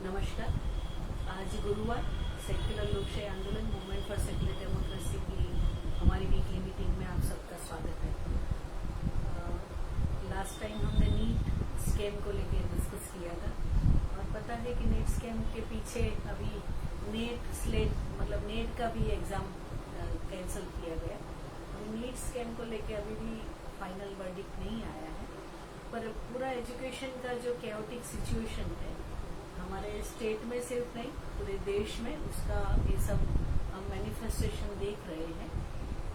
नमस्कार। आज गुरुवार सेक्युलर लोकशाही आंदोलन मूवमेंट फॉर सेक्युलर डेमोक्रेसी की हमारी वीकली मीटिंग में आप सबका स्वागत है। लास्ट टाइम हमने नीट स्कैम को लेकर डिस्कस किया था और पता है कि नीट स्कैम के पीछे अभी नेट स्लेट मतलब नेट का भी एग्ज़ाम कैंसिल किया गया। अभी नीट स्कैम को लेकर अभी भी फाइनल वर्डिक्ट नहीं आया है, पर पूरा एजुकेशन का जो कैओटिक सिचुएशन है हमारे स्टेट में सिर्फ नहीं पूरे देश में, उसका ये सब हम मैनिफेस्टेशन देख रहे हैं।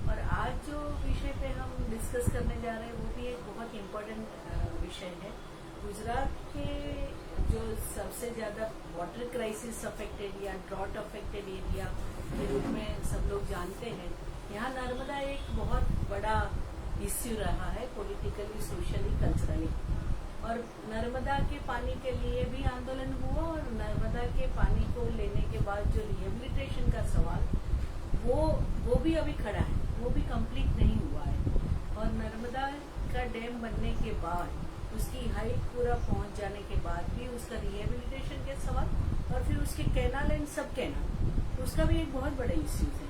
और आज जो विषय पे हम डिस्कस करने जा रहे हैं वो भी एक बहुत इम्पोर्टेंट विषय है। गुजरात के जो सबसे ज़्यादा वाटर क्राइसिस अफेक्टेड या ड्रॉट अफेक्टेड एरिया के रूप में सब लोग जानते हैं, यहाँ नर्मदा एक बहुत बड़ा इश्यू रहा है पॉलिटिकली, सोशली, कल्चरली। और नर्मदा के पानी के लिए भी आंदोलन हुआ और नर्मदा के पानी को लेने के बाद जो रिहेबिलिटेशन का सवाल वो भी अभी खड़ा है, वो भी कंप्लीट नहीं हुआ है। और नर्मदा का डैम बनने के बाद उसकी हाइट पूरा पहुंच जाने के बाद भी उसका रिहेबिलिटेशन के सवाल और फिर उसके कैनाल एंड सब कैनाल, उसका भी एक बहुत बड़ा इश्यू है।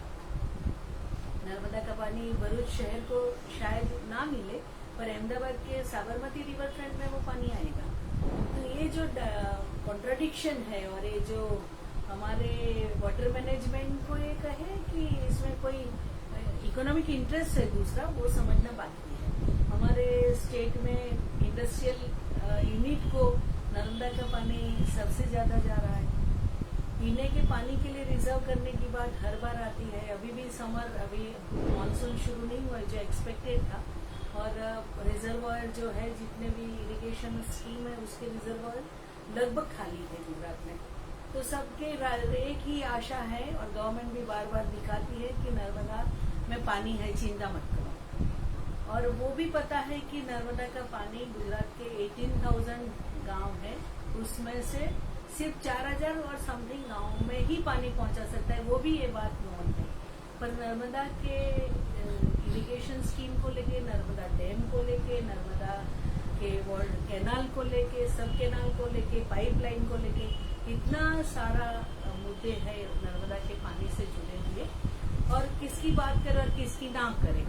नर्मदा का पानी भरूच शहर को शायद ना मिले, पर अहमदाबाद के साबरमती रिवर फ्रंट में वो पानी आएगा। तो ये जो कॉन्ट्राडिक्शन है और ये जो हमारे वाटर मैनेजमेंट को ये कहे कि इसमें कोई इकोनॉमिक इंटरेस्ट है दूसरा, वो समझना बाकी है। हमारे स्टेट में इंडस्ट्रियल यूनिट को नर्मदा का पानी सबसे ज़्यादा जा रहा है। पीने के पानी के लिए रिजर्व करने की बात हर बार आती है। अभी भी समर, अभी मानसून शुरू नहीं हुआ जो एक्सपेक्टेड था, और रिजर्वायर जो है जितने भी इरिगेशन स्कीम है उसके रिजर्वायर लगभग खाली है गुजरात में। तो सबके एक ही आशा है और गवर्नमेंट भी बार बार दिखाती है कि नर्मदा में पानी है, चिंता मत करो। और वो भी पता है कि नर्मदा का पानी गुजरात के 18,000 गांव है, उसमें से सिर्फ 4,000 और समथिंग गाँव में ही पानी पहुंचा सकता है, वो भी ये बात नॉन है। पर नर्मदा के इरिगेशन स्कीम को लेके, नर्मदा डैम को लेके, नर्मदा के वर्ल्ड कैनाल को लेके, सब कैनाल को लेके, पाइपलाइन को लेके, इतना सारा मुद्दे हैं नर्मदा के पानी से जुड़े हुए, और किसकी बात करें और किसकी ना करें।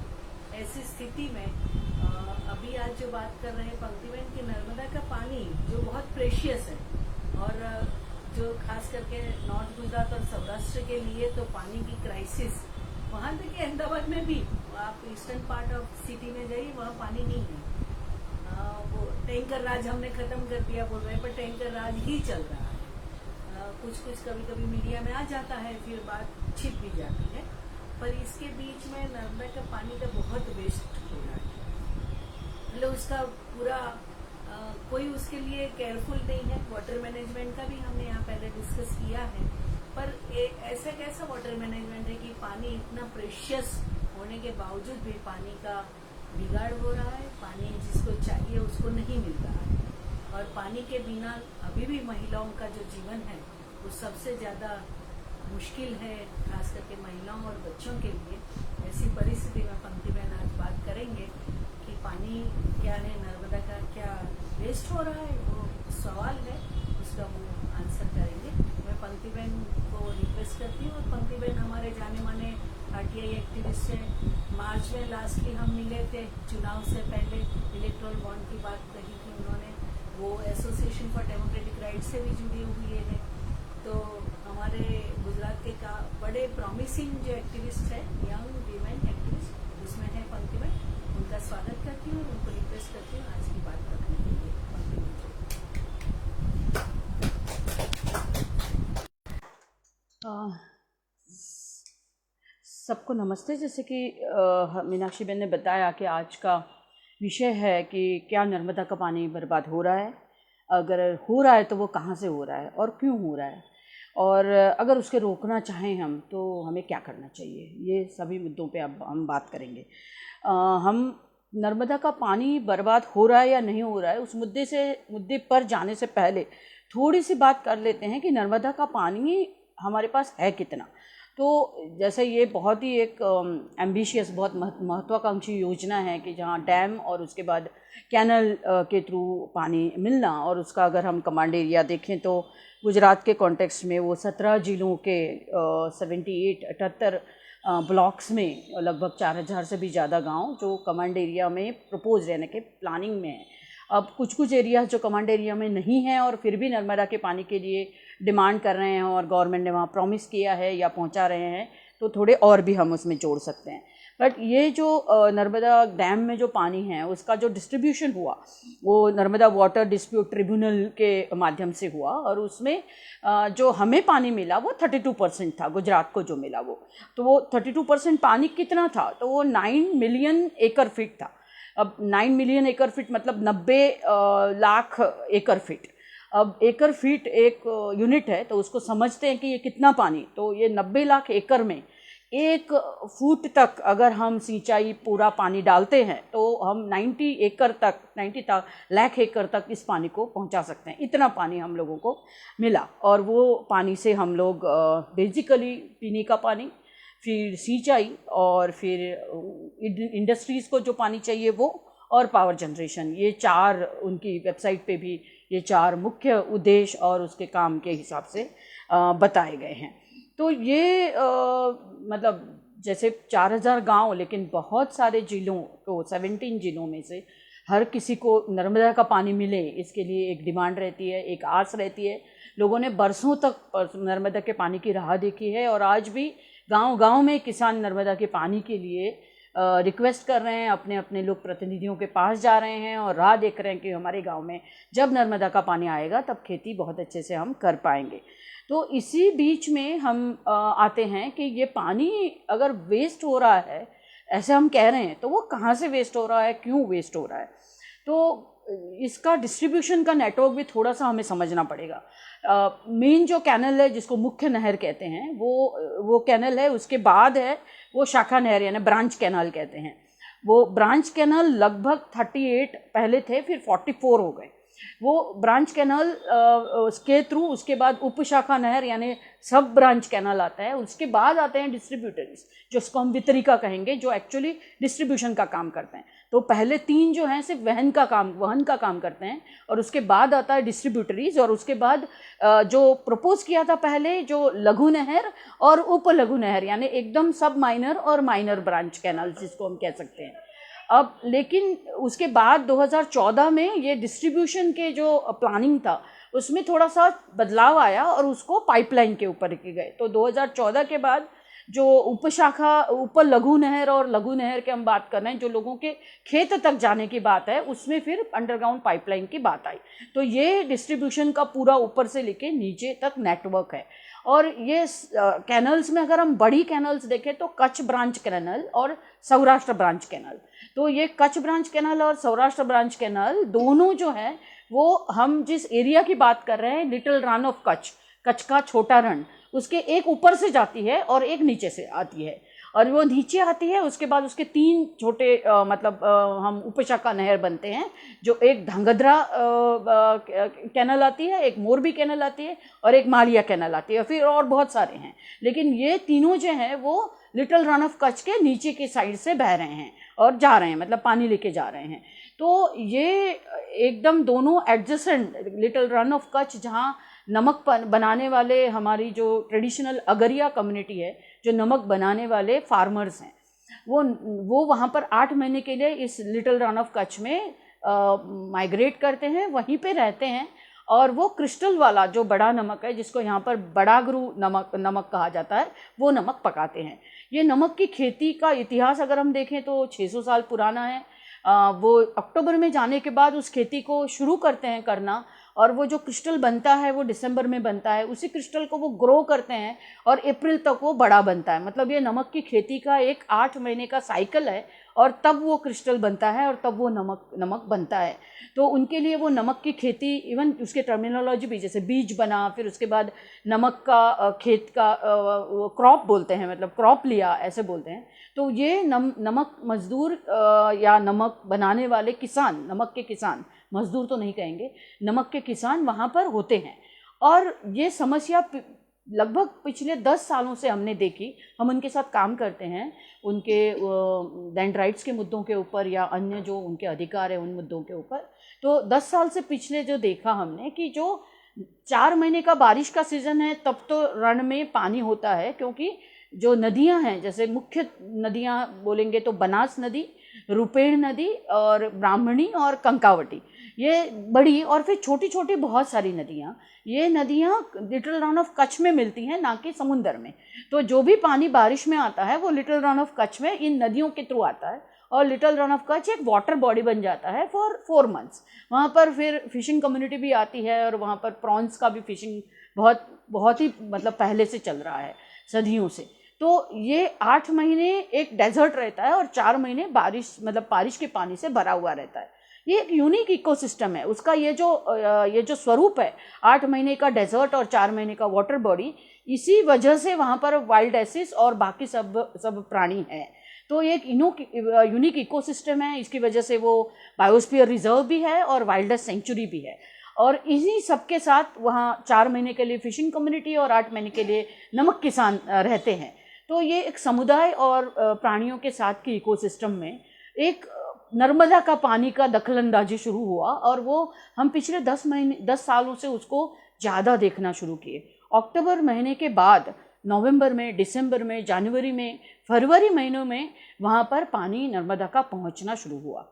ऐसी स्थिति में अभी आज जो बात कर रहे हैं पंक्तिबेन की, नर्मदा का पानी जो बहुत प्रेशियस है और जो खास करके नॉर्थ गुजरात और सौराष्ट्र के लिए तो पानी की क्राइसिस, वहाँ तक कि अहमदाबाद में भी आप ईस्टर्न पार्ट ऑफ सिटी में जाइए, वहाँ पानी नहीं है। वो टैंकर राज हमने खत्म कर दिया बोल रहे हैं, पर टैंकर राज ही चल रहा है। कुछ कभी कभी मीडिया में आ जाता है, फिर बात छिप भी जाती है। पर इसके बीच में नर्मदा का पानी का बहुत वेस्ट हो रहा है, मतलब उसका पूरा कोई उसके लिए केयरफुल नहीं है। वाटर मैनेजमेंट का भी हमने यहाँ पहले डिस्कस किया है, पर ऐसा कैसा वाटर मैनेजमेंट है कि पानी इतना प्रेशियस होने के बावजूद भी पानी का बिगाड़ हो रहा है, पानी जिसको चाहिए उसको नहीं मिल रहा है। और पानी के बिना अभी भी महिलाओं का जो जीवन है वो सबसे ज़्यादा मुश्किल है, खास करके महिलाओं और बच्चों के लिए। ऐसी परिस्थिति में पंक्तिबेन आज बात करेंगे कि पानी क्या है, नर्मदा का क्या वेस्ट हो रहा है, वो सवाल है, उसका वो आंसर करेंगे। मैं पंक्तिबेन को रिक्वेस्ट करती हूँ। और पंक्तिबेन हमारे जाने माने आरटीआई एक्टिविस्ट है। मार्च में लास्टली हम मिले थे, चुनाव से पहले इलेक्ट्रल बॉन्ड की बात कही थी उन्होंने, वो एसोसिएशन फॉर डेमोक्रेटिक राइट से भी जुड़े हुए हैं। तो हमारे गुजरात के का बड़े प्रॉमिसिंग जो एक्टिविस्ट है, यंग वीमेन एक्टिविस्ट, उसमें है पंक्तिबेन। उनका स्वागत करती हूँ, उनको रिक्वेस्ट करती हूँ आज की बात रखने के लिए। सबको नमस्ते। जैसे कि मीनाक्षी बहन ने बताया कि आज का विषय है कि क्या नर्मदा का पानी बर्बाद हो रहा है, अगर हो रहा है तो वो कहाँ से हो रहा है और क्यों हो रहा है, और अगर उसके रोकना चाहें हम तो हमें क्या करना चाहिए, ये सभी मुद्दों पे अब हम बात करेंगे। हम नर्मदा का पानी बर्बाद हो रहा है या नहीं हो रहा है, उस मुद्दे पर जाने से पहले थोड़ी सी बात कर लेते हैं कि नर्मदा का पानी हमारे पास है कितना। तो जैसे ये बहुत ही एक एम्बिशियस, बहुत महत्वाकांक्षी योजना है कि जहाँ डैम और उसके बाद कैनल के थ्रू पानी मिलना, और उसका अगर हम कमांड एरिया देखें तो गुजरात के कॉन्टेक्स्ट में वो 17 जिलों के 78 ब्लॉक्स में लगभग 4000 से भी ज़्यादा गांव जो कमांड एरिया में प्रपोज रहने के प्लानिंग में है। अब कुछ एरिया जो कमांड एरिया में नहीं है और फिर भी नर्मदा के पानी के लिए डिमांड कर रहे हैं और गवर्नमेंट ने वहाँ प्रॉमिस किया है या पहुँचा रहे हैं, तो थोड़े और भी हम उसमें जोड़ सकते हैं। बट ये जो नर्मदा डैम में जो पानी है उसका जो डिस्ट्रीब्यूशन हुआ वो नर्मदा वाटर डिस्प्यूट ट्रिब्यूनल के माध्यम से हुआ, और उसमें जो हमें पानी मिला वो 32% था, गुजरात को जो मिला वो। तो वो 32% पानी कितना था, तो वो 9 मिलियन एकड़ फीट था। अब 9 मिलियन एकड़ फीट मतलब 90 लाख एकड़ फीट। अब एकड़ फीट एक यूनिट है, तो उसको समझते हैं कि ये कितना पानी, तो ये 90 लाख एकड़ में 1 फुट तक अगर हम सिंचाई पूरा पानी डालते हैं तो हम 90 लाख एकड़ तक इस पानी को पहुंचा सकते हैं। इतना पानी हम लोगों को मिला, और वो पानी से हम लोग बेसिकली पीने का पानी, फिर सिंचाई, और फिर इंडस्ट्रीज़ को जो पानी चाहिए वो, और पावर जनरेशन, ये 4 उनकी वेबसाइट पे भी ये 4 मुख्य उद्देश्य और उसके काम के हिसाब से बताए गए हैं। तो ये मतलब जैसे 4000 गांव, लेकिन बहुत सारे जिलों, तो 17 जिलों में से हर किसी को नर्मदा का पानी मिले, इसके लिए एक डिमांड रहती है, एक आस रहती है। लोगों ने बरसों तक नर्मदा के पानी की राह देखी है, और आज भी गांव-गांव में किसान नर्मदा के पानी के लिए रिक्वेस्ट कर रहे हैं, अपने अपने लोग प्रतिनिधियों के पास जा रहे हैं और राह देख रहे हैं कि हमारे गांव में जब नर्मदा का पानी आएगा तब खेती बहुत अच्छे से हम कर पाएंगे। तो इसी बीच में हम आते हैं कि ये पानी अगर वेस्ट हो रहा है, ऐसे हम कह रहे हैं, तो वो कहाँ से वेस्ट हो रहा है, क्यों वेस्ट हो रहा है, तो इसका डिस्ट्रीब्यूशन का नेटवर्क भी थोड़ा सा हमें समझना पड़ेगा। मेन जो कैनल है जिसको मुख्य नहर कहते हैं वो कैनल है, उसके बाद है वो शाखा नहर यानी ब्रांच कैनाल कहते हैं। वो ब्रांच कैनाल लगभग 38 पहले थे, फिर 44 हो गए। वो ब्रांच कैनाल के थ्रू उसके बाद उपशाखा नहर यानी सब ब्रांच कैनाल आता है, उसके बाद आते हैं डिस्ट्रीब्यूटरीज, जिसको हम वितरिका कहेंगे, जो एक्चुअली डिस्ट्रीब्यूशन का काम करते हैं। तो पहले 3 जो हैं सिर्फ वहन का काम करते हैं, और उसके बाद आता है डिस्ट्रीब्यूटरीज, और उसके बाद जो प्रपोज किया था पहले, जो लघु नहर और उप लघु नहर यानी एकदम सब माइनर और माइनर ब्रांच कैनाल जिसको हम कह सकते हैं। अब लेकिन उसके बाद 2014 में ये डिस्ट्रीब्यूशन के जो प्लानिंग था उसमें थोड़ा सा बदलाव आया और उसको पाइपलाइन के ऊपर रखे गए। तो 2014 के बाद जो उपशाखा उप लघु नहर और लघु नहर के हम बात कर रहे हैं, जो लोगों के खेत तक जाने की बात है, उसमें फिर अंडरग्राउंड पाइपलाइन की बात आई। तो ये डिस्ट्रीब्यूशन का पूरा ऊपर से लेके नीचे तक नेटवर्क है। और ये कैनल्स में अगर हम बड़ी कैनल्स देखें तो कच्छ ब्रांच कैनल और सौराष्ट्र ब्रांच कैनल, तो ये कच्छ ब्रांच कैनल और सौराष्ट्र ब्रांच कैनल दोनों जो है वो हम जिस एरिया की बात कर रहे हैं, लिटिल रन ऑफ कच्छ का छोटा रण, उसके एक ऊपर से जाती है और एक नीचे से आती है, और वो नीचे आती है। उसके बाद उसके 3 छोटे हम उपशाखा नहर बनते हैं, जो एक ढंगध्रा कैनल आती है, एक मोरबी कैनल आती है, और एक मालिया कैनल आती है, फिर और बहुत सारे हैं। लेकिन ये तीनों जो हैं वो लिटिल रन ऑफ कच्छ के नीचे की साइड से बह रहे हैं और जा रहे हैं, मतलब पानी लेके जा रहे हैं। तो ये एकदम दोनों adjacent, little run of Kutch जहाँ नमक बनाने वाले हमारी जो ट्रेडिशनल अगरिया कम्युनिटी है, जो नमक बनाने वाले फार्मर्स हैं, वो वहाँ पर 8 महीने के लिए इस लिटिल रन ऑफ कच्छ में माइग्रेट करते हैं, वहीं पे रहते हैं, और वो क्रिस्टल वाला जो बड़ा नमक है, जिसको यहाँ पर बड़ागरू नमक कहा जाता है, वो नमक पकाते हैं। ये नमक की खेती का इतिहास अगर हम देखें तो 600 साल पुराना है। वो अक्टूबर में जाने के बाद उस खेती को शुरू करते हैं करना, और वो जो क्रिस्टल बनता है वो दिसंबर में बनता है। उसी क्रिस्टल को वो ग्रो करते हैं और अप्रैल तक वो बड़ा बनता है। मतलब ये नमक की खेती का एक 8 महीने का साइकिल है, और तब वो क्रिस्टल बनता है और तब वो नमक बनता है। तो उनके लिए वो नमक की खेती, इवन उसके टर्मिनोलॉजी भी, जैसे बीज बना, फिर उसके बाद नमक का खेत का क्रॉप बोलते हैं, मतलब क्रॉप लिया ऐसे बोलते हैं। तो ये नमक मजदूर या नमक बनाने वाले किसान, नमक के किसान, मजदूर तो नहीं कहेंगे, नमक के किसान वहाँ पर होते हैं। और ये समस्या लगभग पिछले 10 सालों से हमने देखी, हम उनके साथ काम करते हैं, उनके लैंड राइट्स के मुद्दों के ऊपर या अन्य जो उनके अधिकार है उन मुद्दों के ऊपर। तो 10 साल से पिछले जो देखा हमने कि जो 4 महीने का बारिश का सीज़न है तब तो रण में पानी होता है, क्योंकि जो नदियां हैं, जैसे मुख्य नदियां बोलेंगे तो बनास नदी, रुपेण नदी और ब्राह्मणी और कंकावटी, ये बड़ी, और फिर छोटी छोटी बहुत सारी नदियाँ, ये नदियाँ लिटिल रन ऑफ कच्छ में मिलती हैं, ना कि समुंदर में। तो जो भी पानी बारिश में आता है वो लिटिल रन ऑफ कच्छ में इन नदियों के थ्रू आता है, और लिटिल रन ऑफ कच्छ एक वाटर बॉडी बन जाता है फॉर 4 मंथ्स। वहाँ पर फिर फिशिंग कम्युनिटी भी आती है, और वहाँ पर प्रॉन्स का भी फिशिंग बहुत बहुत ही मतलब पहले से चल रहा है, सदियों से। तो ये 8 महीने एक डेजर्ट रहता है और 4 महीने बारिश, मतलब बारिश के पानी से भरा हुआ रहता है। ये एक यूनिक इकोसिस्टम है उसका। ये जो स्वरूप है 8 महीने का डेजर्ट और 4 महीने का वाटर बॉडी, इसी वजह से वहाँ पर वाइल्ड एसिस और बाकी सब प्राणी हैं। तो ये एक यूनिक इकोसिस्टम है, इसकी वजह से वो बायोस्फीयर रिजर्व भी है और वाइल्ड लाइफ सेंचुरी भी है। और इन्हीं सबके साथ वहाँ 4 महीने के लिए फिशिंग कम्युनिटी और 8 महीने के लिए नमक किसान रहते हैं। तो ये एक समुदाय और प्राणियों के साथ की इकोसिस्टम में एक नर्मदा का पानी का दखलंदाजी शुरू हुआ, और वो हम पिछले 10 सालों से उसको ज़्यादा देखना शुरू किए। अक्टूबर महीने के बाद नवंबर में, दिसंबर में, जनवरी में, फरवरी महीनों में वहाँ पर पानी नर्मदा का पहुँचना शुरू हुआ,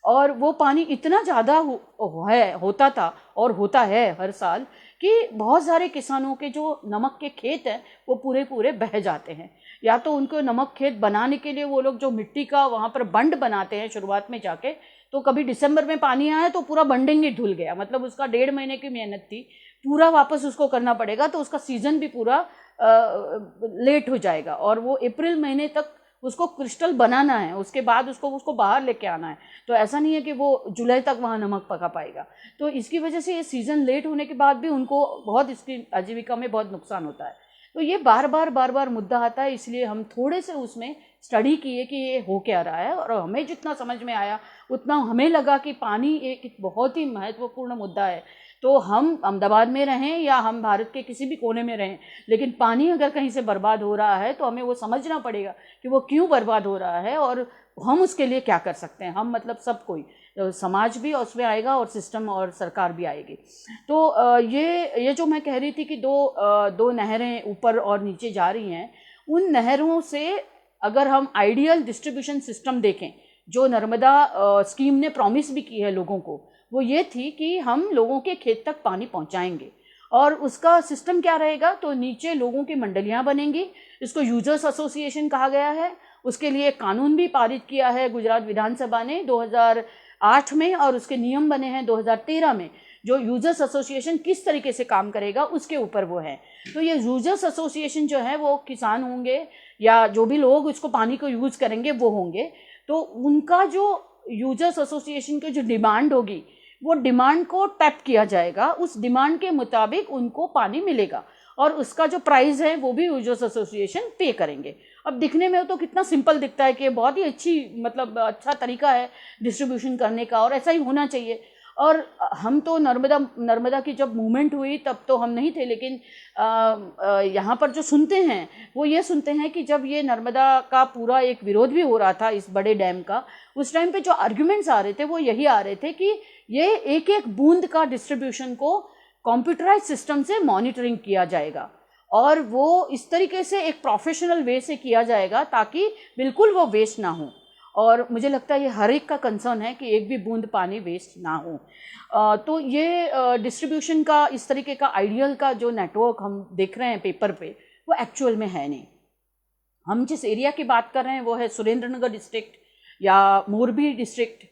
और वो पानी इतना ज़्यादा होता था और होता है हर साल कि बहुत सारे किसानों के जो नमक के खेत हैं वो पूरे बह जाते हैं। या तो उनको नमक खेत बनाने के लिए वो लोग जो मिट्टी का वहाँ पर बंड बनाते हैं शुरुआत में जाके, तो कभी दिसंबर में पानी आया तो पूरा बंडिंग ही धुल गया, मतलब उसका 1.5 महीने की मेहनत थी, पूरा वापस उसको करना पड़ेगा, तो उसका सीज़न भी पूरा लेट हो जाएगा। और वो अप्रैल महीने तक उसको क्रिस्टल बनाना है, उसके बाद उसको बाहर लेके आना है। तो ऐसा नहीं है कि वो जुलाई तक वहाँ नमक पका पाएगा। तो इसकी वजह से ये सीज़न लेट होने के बाद भी उनको बहुत, इसकी आजीविका में बहुत नुकसान होता है। तो ये बार बार मुद्दा आता है, इसलिए हम थोड़े से उसमें स्टडी किए कि ये हो क्या रहा है, और हमें जितना समझ में आया उतना हमें लगा कि पानी एक बहुत ही महत्वपूर्ण मुद्दा है। तो हम अहमदाबाद में रहें या हम भारत के किसी भी कोने में रहें, लेकिन पानी अगर कहीं से बर्बाद हो रहा है तो हमें वो समझना पड़ेगा कि वो क्यों बर्बाद हो रहा है और हम उसके लिए क्या कर सकते हैं। हम मतलब सब कोई, समाज भी उसमें आएगा और सिस्टम और सरकार भी आएगी। तो ये जो मैं कह रही थी कि दो नहरें ऊपर और नीचे जा रही हैं, उन नहरों से अगर हम आइडियल डिस्ट्रीब्यूशन सिस्टम देखें, जो नर्मदा स्कीम ने प्रॉमिस भी की है लोगों को, वो ये थी कि हम लोगों के खेत तक पानी पहुंचाएंगे। और उसका सिस्टम क्या रहेगा, तो नीचे लोगों की मंडलियां बनेंगी, इसको यूजर्स एसोसिएशन कहा गया है। उसके लिए कानून भी पारित किया है गुजरात विधानसभा ने 2008 में, और उसके नियम बने हैं 2013 में। जो यूजर्स एसोसिएशन किस तरीके से काम करेगा उसके ऊपर वो है। तो ये यूजर्स एसोसिएशन जो है वो किसान होंगे या जो भी लोग इसको पानी को यूज़ करेंगे वो होंगे। तो उनका जो यूजर्स एसोसिएशन की जो डिमांड होगी, वो डिमांड को टैप किया जाएगा, उस डिमांड के मुताबिक उनको पानी मिलेगा, और उसका जो प्राइस है वो भी यूजर्स एसोसिएशन पे करेंगे। अब दिखने में तो कितना सिंपल दिखता है कि बहुत ही अच्छी, मतलब अच्छा तरीका है डिस्ट्रीब्यूशन करने का, और ऐसा ही होना चाहिए। और हम तो नर्मदा की जब मूवमेंट हुई तब तो हम नहीं थे, लेकिन यहाँ पर जो सुनते हैं वो ये सुनते हैं कि जब ये नर्मदा का पूरा एक विरोध भी हो रहा था इस बड़े डैम का, उस टाइम पे जो आर्ग्यूमेंट्स आ रहे थे वो यही आ रहे थे कि ये एक एक बूंद का डिस्ट्रीब्यूशन को कंप्यूटराइज सिस्टम से मॉनिटरिंग किया जाएगा, और वो इस तरीके से एक प्रोफेशनल वे से किया जाएगा ताकि बिल्कुल वो वेस्ट ना हो। और मुझे लगता है ये हर एक का कंसर्न है कि एक भी बूंद पानी वेस्ट ना हो। तो ये डिस्ट्रीब्यूशन का इस तरीके का आइडियल का जो नेटवर्क हम देख रहे हैं पेपर पे, वो एक्चुअल में है नहीं। हम जिस एरिया की बात कर रहे हैं वो है सुरेंद्रनगर डिस्ट्रिक्ट या मोरबी डिस्ट्रिक्ट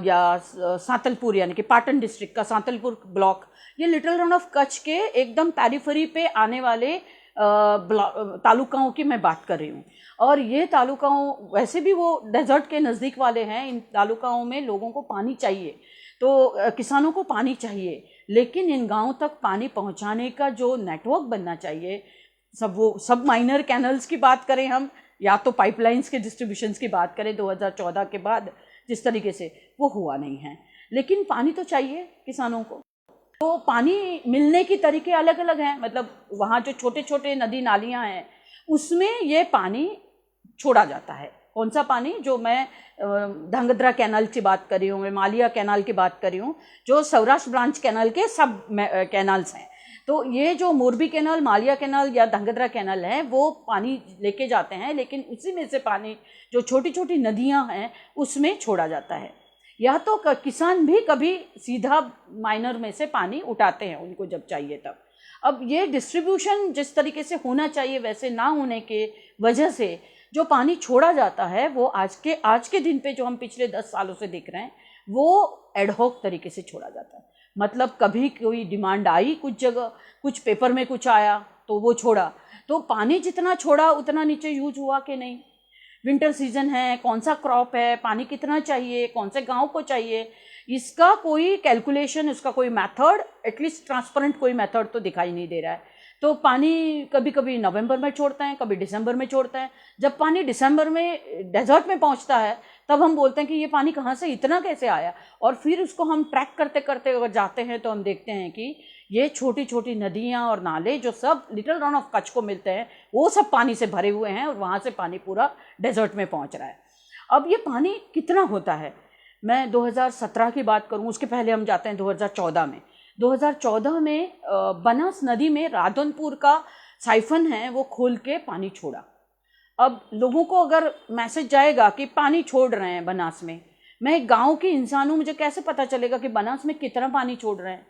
या सांतलपुर, यानी कि पाटन डिस्ट्रिक्ट का सांतलपुर ब्लॉक। ये लिटिल रन ऑफ कच्छ के एकदम पेरिफेरी पे आने वाले तालुकाओं की मैं बात कर रही हूँ। और ये तालुकाओं वैसे भी वो डेजर्ट के नज़दीक वाले हैं। इन तालुकाओं में लोगों को पानी चाहिए, तो किसानों को पानी चाहिए, लेकिन इन गाँव तक पानी पहुँचाने का जो नेटवर्क बनना चाहिए, सब माइनर कैनल्स की बात करें हम, या तो पाइपलाइंस के डिस्ट्रीब्यूशंस की बात करें 2014 के बाद जिस तरीके से, वो हुआ नहीं है। लेकिन पानी तो चाहिए किसानों को। तो पानी मिलने की तरीके अलग अलग हैं, मतलब वहाँ जो छोटे छोटे नदी नालियाँ हैं उसमें ये पानी छोड़ा जाता है। कौन सा पानी, जो मैं धंगद्रा कैनाल की बात कर रही हूँ, मैं मालिया कैनाल की बात कर रही हूँ, जो सौराष्ट्र ब्रांच कैनाल के सब कैनाल्स हैं। तो ये जो मोरबी कैनाल, मालिया कैनाल या धंगद्रा कैनाल है वो पानी लेके जाते हैं, लेकिन उसी में से पानी जो छोटी छोटी नदियाँ हैं उसमें छोड़ा जाता है। या तो किसान भी कभी सीधा माइनर में से पानी उठाते हैं उनको जब चाहिए तब। अब ये डिस्ट्रीब्यूशन जिस तरीके से होना चाहिए वैसे ना होने के वजह से जो पानी छोड़ा जाता है वो आज के दिन पे जो हम पिछले 10 सालों से देख रहे हैं वो एडहॉक तरीके से छोड़ा जाता है। मतलब कभी कोई डिमांड आई कुछ जगह, कुछ पेपर में कुछ आया तो वो छोड़ा, तो पानी जितना छोड़ा उतना नीचे यूज हुआ कि नहीं। विंटर सीजन है, कौन सा क्रॉप है, पानी कितना चाहिए, कौन से गांव को चाहिए, इसका कोई कैलकुलेशन, उसका कोई मेथड, एटलीस्ट ट्रांसपेरेंट कोई मेथड तो दिखाई नहीं दे रहा है। तो पानी कभी कभी नवंबर में छोड़ते हैं, कभी दिसंबर में छोड़ते हैं। जब पानी दिसंबर में डेजर्ट में पहुंचता है तब हम बोलते हैं कि ये पानी कहाँ से इतना कैसे आया, और फिर उसको हम ट्रैक करते करते अगर जाते हैं तो हम देखते हैं कि ये छोटी छोटी नदियाँ और नाले जो सब लिटिल रन ऑफ कच्छ को मिलते हैं वो सब पानी से भरे हुए हैं और वहाँ से पानी पूरा डेजर्ट में पहुँच रहा है। अब ये पानी कितना होता है, मैं 2017 की बात करूँ, उसके पहले हम जाते हैं 2014 में। 2014 में बनास नदी में राधनपुर का साइफन है वो खोल के पानी छोड़ा। अब लोगों को अगर मैसेज जाएगा कि पानी छोड़ रहे हैं बनास में, मैं एक गाँव की इंसान हूँ, मुझे कैसे पता चलेगा कि बनास में कितना पानी छोड़ रहे हैं?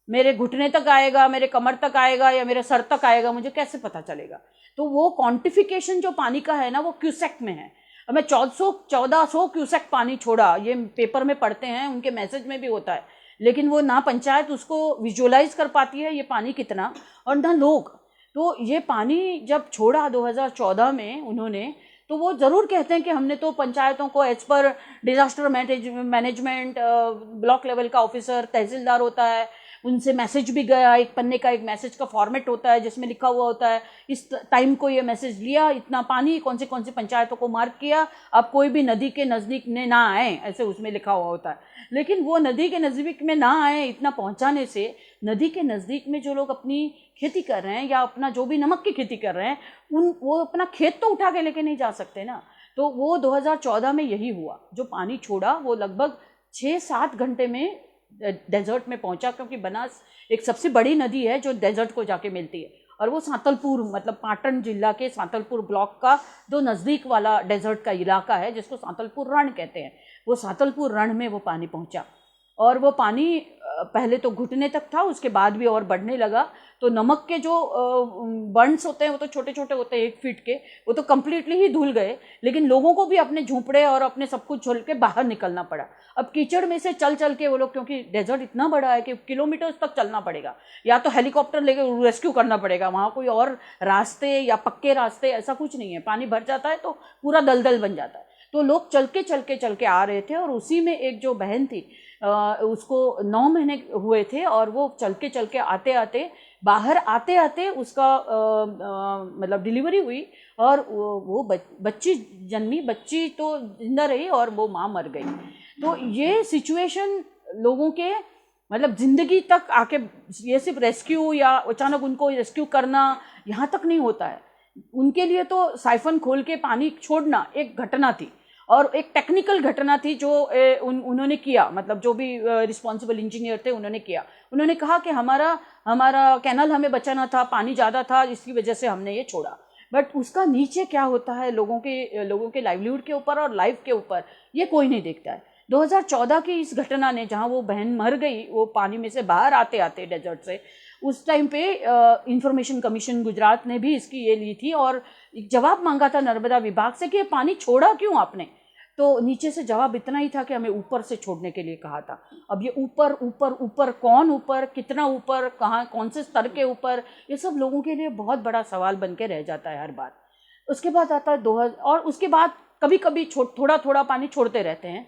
मेरे घुटने तक आएगा, मेरे कमर तक आएगा या मेरे सर तक आएगा, मुझे कैसे पता चलेगा? तो वो क्वांटिफिकेशन जो पानी का है ना वो क्यूसेक में है। अब मैं 1400 क्यूसेक पानी छोड़ा, ये पेपर में पढ़ते हैं, उनके मैसेज में भी होता है, लेकिन वो ना पंचायत उसको विजुअलाइज कर पाती है ये पानी कितना, और ना लोग। तो ये पानी जब छोड़ा 2014 में उन्होंने, तो वो ज़रूर कहते हैं कि हमने तो पंचायतों को as per disaster management, block level का ऑफिसर तहसीलदार होता है, उनसे मैसेज भी गया, एक पन्ने का एक मैसेज का फॉर्मेट होता है जिसमें लिखा हुआ होता है इस टाइम को ये मैसेज लिया, इतना पानी कौन से पंचायतों को मार्क किया, अब कोई भी नदी के नज़दीक में ना आए, ऐसे उसमें लिखा हुआ होता है। लेकिन वो नदी के नज़दीक में ना आए, इतना पहुंचाने से नदी के नज़दीक में जो लोग अपनी खेती कर रहे हैं या अपना जो भी नमक की खेती कर रहे हैं वो अपना खेत तो उठा के लेके नहीं जा सकते ना। तो वो 2014 में यही हुआ, जो पानी छोड़ा वो लगभग 6-7 घंटे में डेजर्ट में पहुंचा, क्योंकि बनास एक सबसे बड़ी नदी है जो डेजर्ट को जाके मिलती है, और वो सांतलपुर मतलब पाटन जिला के सांतलपुर ब्लॉक का जो नज़दीक वाला डेजर्ट का इलाका है जिसको सांतलपुर रण कहते हैं, वो सांतलपुर रण में वो पानी पहुंचा। और वो पानी पहले तो घुटने तक था, उसके बाद भी और बढ़ने लगा। तो नमक के जो बर्न्स होते हैं वो तो छोटे छोटे होते हैं 1 फीट के, वो तो कम्प्लीटली ही धुल गए, लेकिन लोगों को भी अपने झोंपड़े और अपने सब कुछ छोड़ के बाहर निकलना पड़ा। अब कीचड़ में से चल चल के वो लोग, क्योंकि डेजर्ट इतना बड़ा है कि किलोमीटर्स तक चलना पड़ेगा, या तो हेलीकॉप्टर लेके रेस्क्यू करना पड़ेगा, वहाँ कोई और रास्ते या पक्के रास्ते ऐसा कुछ नहीं है। पानी भर जाता है तो पूरा दलदल बन जाता है। तो लोग चल के आ रहे थे, और उसी में एक जो बहन थी उसको 9 महीने हुए थे, और वो चल के आते आते बाहर आते आते उसका मतलब डिलीवरी हुई, और वो बच्ची जन्मी, बच्ची तो जिंदा रही और वो माँ मर गई। तो ये सिचुएशन लोगों के मतलब ज़िंदगी तक आके, ये सिर्फ रेस्क्यू या अचानक उनको रेस्क्यू करना यहाँ तक नहीं होता है, उनके लिए तो साइफन खोल के पानी छोड़ना एक घटना थी, और एक टेक्निकल घटना थी जो उन्होंने किया, मतलब जो भी रिस्पॉन्सिबल इंजीनियर थे उन्होंने किया। उन्होंने कहा कि हमारा कैनल हमें बचाना था, पानी ज़्यादा था, इसकी वजह से हमने ये छोड़ा। बट उसका नीचे क्या होता है लोगों के लाइवलीहुड के ऊपर और लाइफ के ऊपर, ये कोई नहीं देखता है। 2014 की इस घटना ने, जहाँ वो बहन मर गई वो पानी में से बाहर आते आते डेजर्ट से, उस टाइम पे इंफॉर्मेशन कमीशन गुजरात ने भी इसकी ये ली थी और जवाब मांगा था नर्मदा विभाग से कि ये पानी छोड़ा क्यों आपने। तो नीचे से जवाब इतना ही था कि हमें ऊपर से छोड़ने के लिए कहा था। अब ये ऊपर ऊपर ऊपर कौन ऊपर, कितना ऊपर, कहाँ, कौन से स्तर के ऊपर, ये सब लोगों के लिए बहुत बड़ा सवाल बन के रह जाता है हर बार। उसके बाद आता है 2000, और उसके बाद कभी कभी थोड़ा थोड़ा पानी छोड़ते रहते हैं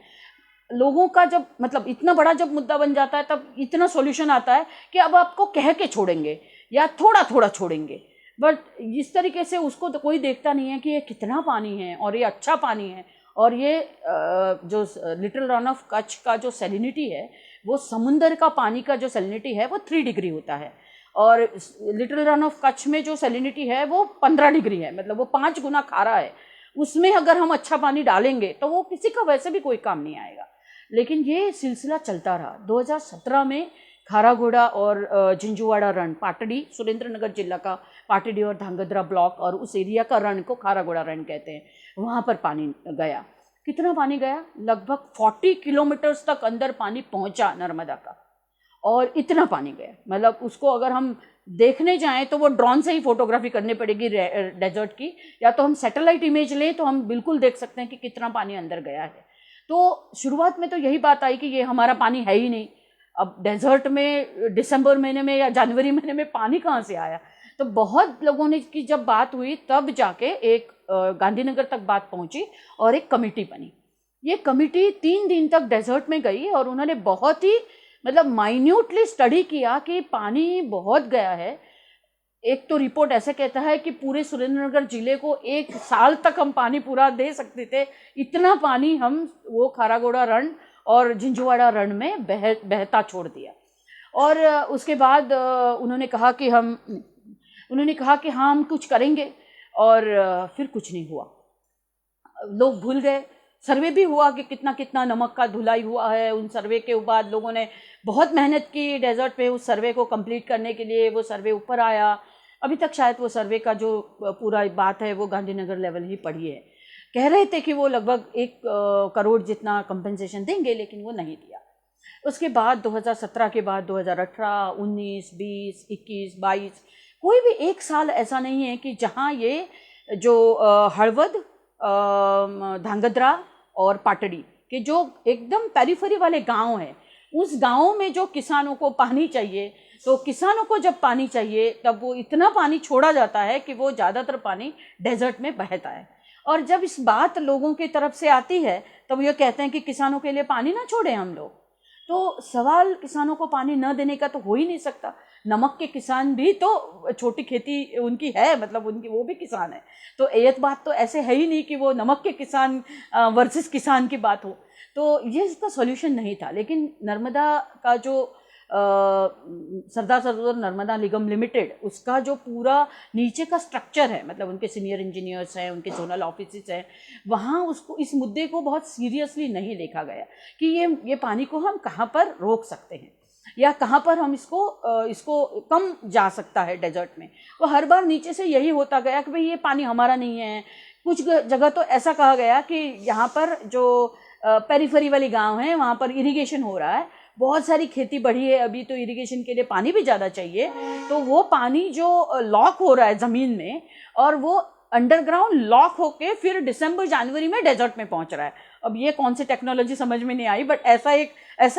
लोगों का। जब मतलब इतना बड़ा जब मुद्दा बन जाता है तब इतना सॉल्यूशन आता है कि अब आपको कह के छोड़ेंगे या थोड़ा थोड़ा छोड़ेंगे, बट इस तरीके से उसको तो कोई देखता नहीं है कि ये कितना पानी है और ये अच्छा पानी है। और ये जो लिटिल रन ऑफ कच्छ का जो सैलिनिटी है वो समुंदर का पानी का जो सैलिनिटी है वो 3 डिग्री होता है, और लिटिल रन ऑफ कच्छ में जो सैलिनिटी है वो 15 डिग्री है, मतलब वो 5 गुना खारा है। उसमें अगर हम अच्छा पानी डालेंगे तो वो किसी का वैसे भी कोई काम नहीं आएगा। लेकिन ये सिलसिला चलता रहा। 2017 में खारागोड़ा और जिंजुवाड़ा रण, पाटड़ी, सुरेंद्रनगर जिला का पाटड़ी और धांगध्रा ब्लॉक और उस एरिया का रण को खारागोड़ा रण कहते हैं, वहाँ पर पानी गया। कितना पानी गया? लगभग 40 किलोमीटर्स तक अंदर पानी पहुँचा नर्मदा का, और इतना पानी गया, मतलब उसको अगर हम देखने जाएं तो वो ड्रोन से ही फोटोग्राफी करनी पड़ेगी डेजर्ट की, या तो हम सैटेलाइट इमेज लें तो हम बिल्कुल देख सकते हैं कि कितना पानी अंदर गया है। तो शुरुआत में तो यही बात आई कि ये हमारा पानी है ही नहीं। अब डेजर्ट में दिसंबर महीने में या जनवरी महीने में पानी कहाँ से आया? तो बहुत लोगों ने की जब बात हुई तब जाके एक गांधीनगर तक बात पहुंची और एक कमेटी बनी। ये कमेटी 3 दिन तक डेजर्ट में गई और उन्होंने बहुत ही मतलब माइन्यूटली स्टडी किया कि पानी बहुत गया है। एक तो रिपोर्ट ऐसे कहता है कि पूरे सुरेंद्रनगर जिले को 1 साल तक हम पानी पूरा दे सकते थे, इतना पानी हम वो खारागोड़ा रण और जिंजुवाड़ा रण में बहता छोड़ दिया। और उसके बाद उन्होंने कहा कि हाँ हम कुछ करेंगे, और फिर कुछ नहीं हुआ। लोग भूल गए। सर्वे भी हुआ कि कितना कितना नमक का धुलाई हुआ है। उन सर्वे के बाद लोगों ने बहुत मेहनत की डेजर्ट पे उस सर्वे को कंप्लीट करने के लिए। वो सर्वे ऊपर आया। अभी तक शायद वो सर्वे का जो पूरा बात है वो गांधीनगर लेवल ही पड़ी है। कह रहे थे कि वो लगभग 1 करोड़ जितना कंपनसेशन देंगे, लेकिन वो नहीं दिया। उसके बाद 2017 के बाद 2018, 19, 20, 21, 22 कोई भी एक साल ऐसा नहीं है कि जहाँ ये जो हड़वद, धांगध्रा और पाटड़ी के जो एकदम पेरिफेरी वाले गांव हैं, उस गांव में जो किसानों को पानी चाहिए, तो किसानों को जब पानी चाहिए तब वो इतना पानी छोड़ा जाता है कि वो ज़्यादातर पानी डेजर्ट में बहता है। और जब इस बात लोगों की तरफ से आती है तब वो ये कहते हैं कि किसानों के लिए पानी ना छोड़ें हम लोग। तो सवाल किसानों को पानी न देने का तो हो ही नहीं सकता। नमक के किसान भी तो छोटी खेती उनकी है, मतलब उनकी वो भी किसान है। तो एक बात तो ऐसे है ही नहीं कि वो नमक के किसान वर्सेस किसान की बात हो। तो ये इसका सॉल्यूशन नहीं था। लेकिन नर्मदा का जो सरदार सरोवर नर्मदा निगम लिमिटेड, उसका जो पूरा नीचे का स्ट्रक्चर है, मतलब उनके सीनियर इंजीनियर्स हैं, उनके जोनल ऑफिस हैं, वहाँ उसको इस मुद्दे को बहुत सीरियसली नहीं देखा गया कि ये पानी को हम कहाँ पर रोक सकते हैं या कहाँ पर हम इसको कम जा सकता है डेजर्ट में। वो हर बार नीचे से यही होता गया कि भाई ये पानी हमारा नहीं है। कुछ जगह तो ऐसा कहा गया कि यहाँ पर जो पेरिफेरी वाली गांव है वहाँ पर इरिगेशन हो रहा है, बहुत सारी खेती बढ़ी है, अभी तो इरिगेशन के लिए पानी भी ज़्यादा चाहिए, तो वो पानी जो लॉक हो रहा है ज़मीन में और वो अंडरग्राउंड लॉक होके फिर दिसंबर जनवरी में डेजर्ट में पहुंच रहा है। अब ये कौन सी टेक्नोलॉजी समझ में नहीं आई, बट ऐसा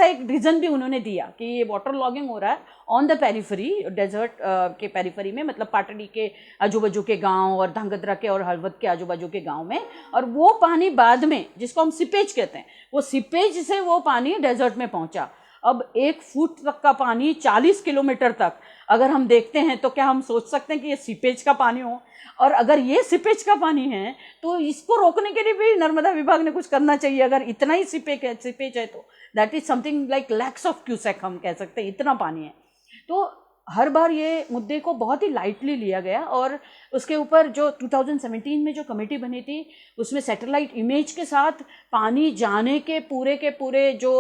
एक रीज़न भी उन्होंने दिया कि ये वाटर लॉगिंग हो रहा है ऑन द पेरिफेरी, डेजर्ट के पेरिफेरी में, मतलब पाटड़ी के आजू बाजू के गांव और धांगध्रा के और हड़वद के आजू बाजू के गांव में। और वो पानी बाद में, जिसको हम सीपेज कहते हैं, वो सीपेज से वो पानी डेजर्ट में पहुंचा। अब 1 फुट तक का पानी 40 किलोमीटर तक अगर हम देखते हैं तो क्या हम सोच सकते हैं कि ये सीपेज का पानी हो? और अगर ये सीपेज का पानी है तो इसको रोकने के लिए भी नर्मदा विभाग ने कुछ करना चाहिए। अगर इतना ही सीपेज है तो that is something like lakhs of cusec हम कह सकते हैं, इतना पानी है। तो हर बार ये मुद्दे को बहुत ही लाइटली लिया गया और उसके ऊपर जो 2017 में जो कमेटी बनी थी उसमें सैटेलाइट इमेज के साथ पानी जाने के पूरे जो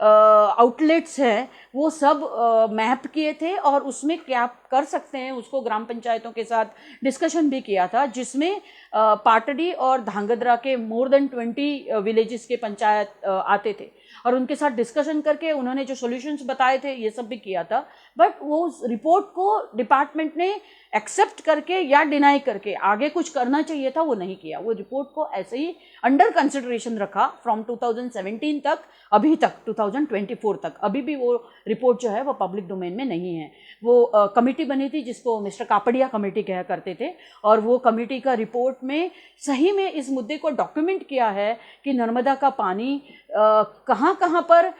आउटलेट्स हैं वो सब मैप किए थे और उसमें क्या कर सकते हैं उसको ग्राम पंचायतों के साथ डिस्कशन भी किया था, जिसमें पाटड़ी और धांगध्रा के मोर देन 20 विलेजेस के पंचायत आते थे और उनके साथ डिस्कशन करके उन्होंने जो सॉल्यूशंस बताए थे ये सब भी किया था। बट वो रिपोर्ट को डिपार्टमेंट ने एक्सेप्ट करके या डिनाई करके आगे कुछ करना चाहिए था, वो नहीं किया। वो रिपोर्ट को ऐसे ही अंडर कंसिडरेशन रखा फ्रॉम 2017 तक अभी तक 2024 तक। अभी भी वो रिपोर्ट जो है वो पब्लिक डोमेन में नहीं है। वो कमेटी बनी थी जिसको मिस्टर कापड़िया कमेटी कहा करते थे और वो कमेटी का रिपोर्ट में सही में इस मुद्दे को डॉक्यूमेंट किया है कि नर्मदा का पानी कहाँ कहाँ पर